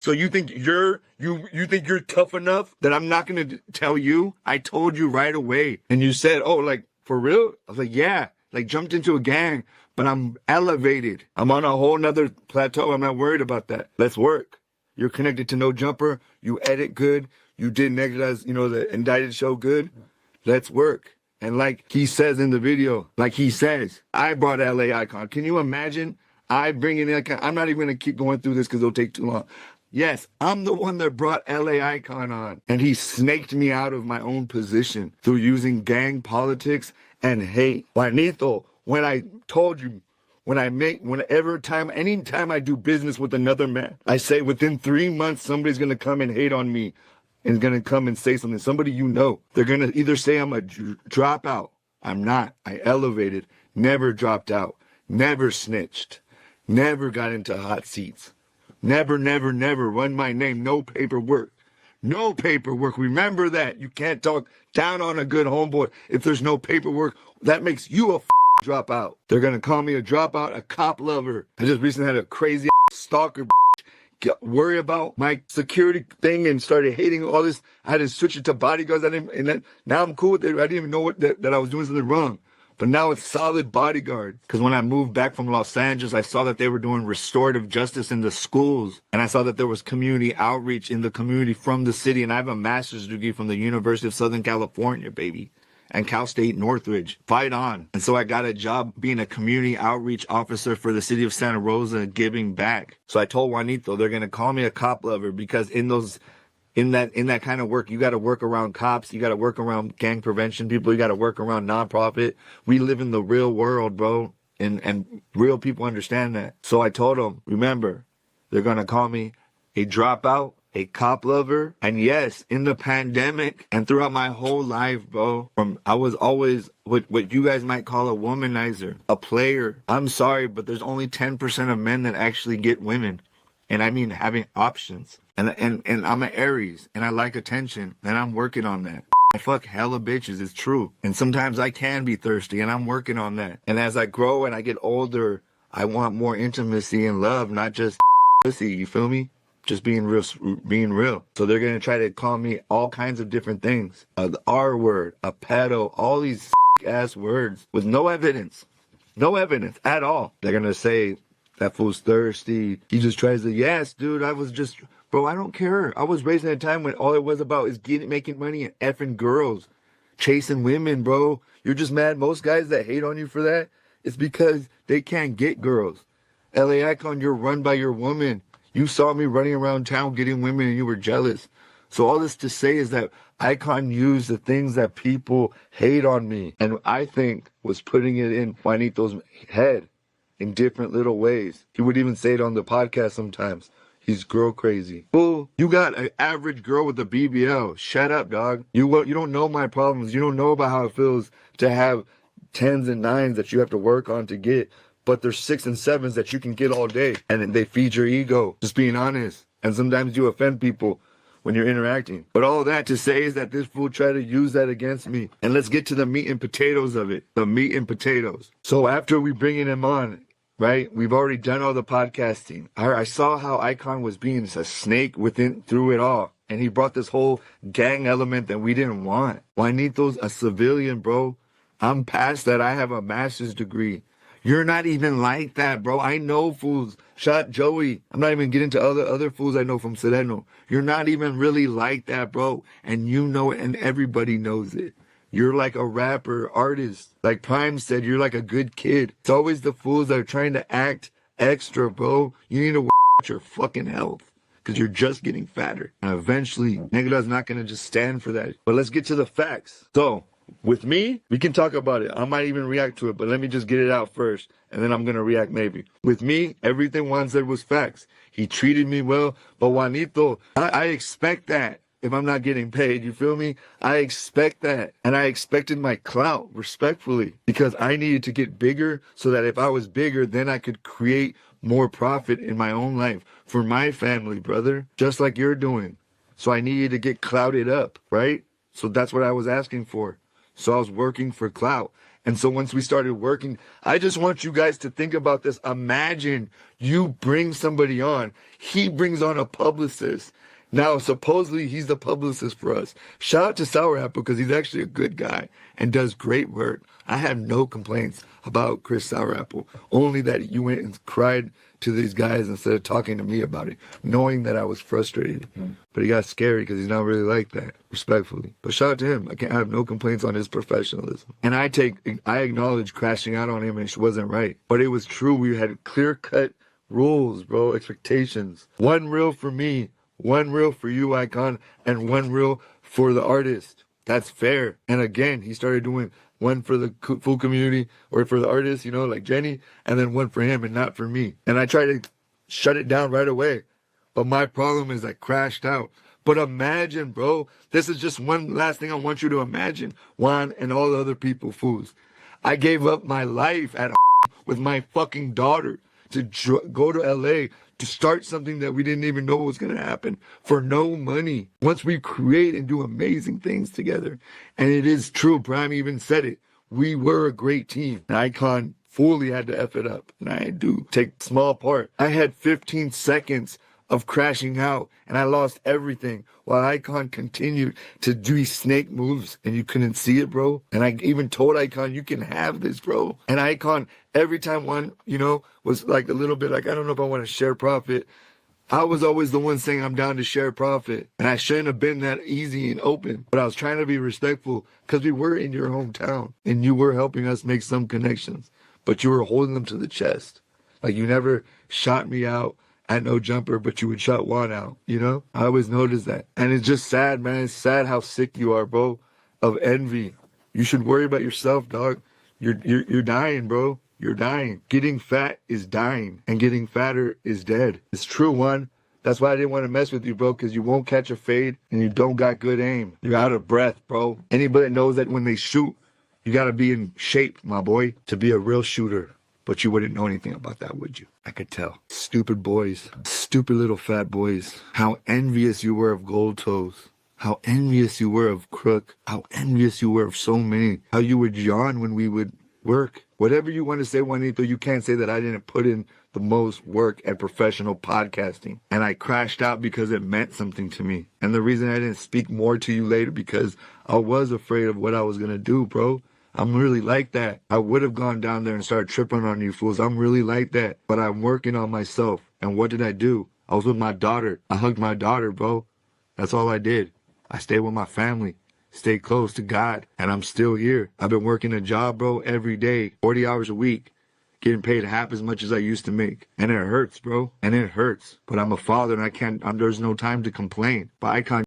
So you think you think you're tough enough that I'm not gonna tell you? I told you right away. And you said, oh, like, for real? I was like, yeah, like jumped into a gang, but I'm elevated. I'm on a whole nother plateau. I'm not worried about that. Let's work. You're connected to No Jumper. You edit good. You did Negatize, the Indicted show good. Let's work. And like he says in the video, I brought LA Icon. Can you imagine? I bring in Icon. I'm not even going to keep going through this because it'll take too long. Yes, I'm the one that brought LA Icon on. And he snaked me out of my own position through using gang politics and hate. Juanito, when I told you, anytime I do business with another man, I say within 3 months, somebody's going to come and hate on me and going to come and say something. Somebody they're going to either say I'm a dropout. I'm not. I elevated, never dropped out, never snitched, never got into hot seats. Never run my name. No paperwork. No paperwork. Remember that. You can't talk down on a good homeboy if there's no paperwork. That makes you a dropout. They're going to call me a dropout, a cop lover. I just recently had a crazy stalker worry about my security thing and started hating all this. I had to switch it to bodyguards. Now I'm cool with it. I didn't even know that I was doing something wrong. But now it's solid bodyguard. Because when I moved back from Los Angeles, I saw that they were doing restorative justice in the schools. And I saw that there was community outreach in the community from the city. And I have a master's degree from the University of Southern California, baby. And Cal State Northridge. Fight on. And so I got a job being a community outreach officer for the city of Santa Rosa, giving back. So I told Juanito they're going to call me a cop lover because in that kind of work, you got to work around cops. You got to work around gang prevention people. You got to work around nonprofit. We live in the real world, bro. And real people understand that. So I told them, remember, they're going to call me a dropout, a cop lover. And yes, in the pandemic and throughout my whole life, bro, I was always what you guys might call a womanizer, a player. I'm sorry, but there's only 10% of men that actually get women. And I mean having options. And I'm an Aries, and I like attention, and I'm working on that. I fuck hella bitches, it's true. And sometimes I can be thirsty, and I'm working on that. And as I grow and I get older, I want more intimacy and love, not just pussy, you feel me? Just being real. So they're going to try to call me all kinds of different things. The R word, a pedo, all these ass words with no evidence. No evidence at all. They're going to say, that fool's thirsty. He just tries to, yes, dude, bro, I don't care. I was raised in a time when all it was about is making money and effing girls. Chasing women, bro. You're just mad. Most guys that hate on you for that, it's because they can't get girls. LA Icon, you're run by your woman. You saw me running around town getting women and you were jealous. So all this to say is that Icon used the things that people hate on me. And I think was putting it in Juanito's head in different little ways. He would even say it on the podcast sometimes. He's girl crazy. Fool, you got an average girl with a BBL. Shut up, dog. You don't know my problems. You don't know about how it feels to have 10s and 9s that you have to work on to get. But there's 6 and 7s that you can get all day. And they feed your ego. Just being honest. And sometimes you offend people when you're interacting. But all that to say is that this fool tried to use that against me. And let's get to the meat and potatoes of it. The meat and potatoes. So after we bringing him on, right? We've already done all the podcasting. I saw how Icon was being a snake through it all. And he brought this whole gang element that we didn't want. Juanito's a civilian, bro. I'm past that. I have a master's degree. You're not even like that, bro. I know fools. Shot Joey. I'm not even getting to other fools I know from Sereno. You're not even really like that, bro. And you know it, and everybody knows it. You're like a rapper, artist. Like Prime said, you're like a good kid. It's always the fools that are trying to act extra, bro. You need to watch your fucking health because you're just getting fatter. And eventually, Negative's not going to just stand for that. But let's get to the facts. So, with me, we can talk about it. I might even react to it, but let me just get it out first, and then I'm going to react maybe. With me, everything Juan said was facts. He treated me well, but Juanito, I expect that. If I'm not getting paid, you feel me? I expect that. And I expected my clout, respectfully, because I needed to get bigger so that if I was bigger, then I could create more profit in my own life for my family, brother, just like you're doing. So I needed to get clouted up, right? So that's what I was asking for. So I was working for clout. And so once we started working, I just want you guys to think about this. Imagine you bring somebody on. He brings on a publicist. Now, supposedly, he's the publicist for us. Shout out to Sour Apple because he's actually a good guy and does great work. I have no complaints about Chris Sour Apple. Only that you went and cried to these guys instead of talking to me about it, knowing that I was frustrated. But he got scary because he's not really like that, respectfully. But shout out to him. I have no complaints on his professionalism. And I acknowledge crashing out on him and it wasn't right. But it was true. We had clear-cut rules, bro, expectations. One reel for me, one reel for you, Icon, and one reel for the artist. That's fair. And again, he started doing one for the full community or for the artist, you know, like Jenny, and then one for him and not for me. And I tried to shut it down right away. But my problem is I crashed out. But imagine, bro, this is just one last thing I want you to imagine, Juan and all the other people, fools. I gave up my life at with my fucking daughter to go to LA to start something that we didn't even know was going to happen for no money. Once we create and do amazing things together. And it is true, Prime even said it. We were a great team. And Icon fully had to F it up. And I do take small part. I had 15 seconds of crashing out and I lost everything while Icon continued to do snake moves and you couldn't see it, bro. And I even told Icon, you can have this, bro. And Icon, every time one, you know, was like a little bit like, I don't know if I want to share profit. I was always the one saying I'm down to share profit. And I shouldn't have been that easy and open. But I was trying to be respectful because we were in your hometown and you were helping us make some connections. But you were holding them to the chest. Like you never shot me out at no jumper, but you would shut Juan out, you know? I always noticed that. And it's just sad, man. It's sad how sick you are, bro, of envy. You should worry about yourself, dog. You're dying, bro. You're dying. Getting fat is dying, and getting fatter is dead. It's true, Juan. That's why I didn't want to mess with you, bro, because you won't catch a fade, and you don't got good aim. You're out of breath, bro. Anybody that knows that when they shoot, you got to be in shape, my boy, to be a real shooter. But you wouldn't know anything about that, would you? I could tell. Stupid boys. Stupid little fat boys. How envious you were of Gold Toes. How envious you were of Crook. How envious you were of so many. How you would yawn when we would work. Whatever you want to say, Juanito, you can't say that I didn't put in the most work at professional podcasting. And I crashed out because it meant something to me. And the reason I didn't speak more to you later because I was afraid of what I was going to do, bro. I'm really like that. I would have gone down there and started tripping on you fools. I'm really like that. But I'm working on myself. And what did I do? I was with my daughter. I hugged my daughter, bro. That's all I did. I stayed with my family. Stayed close to God. And I'm still here. I've been working a job, bro, every day. 40 hours a week. Getting paid half as much as I used to make. And it hurts, bro. And it hurts. But I'm a father and there's no time to complain. But I can't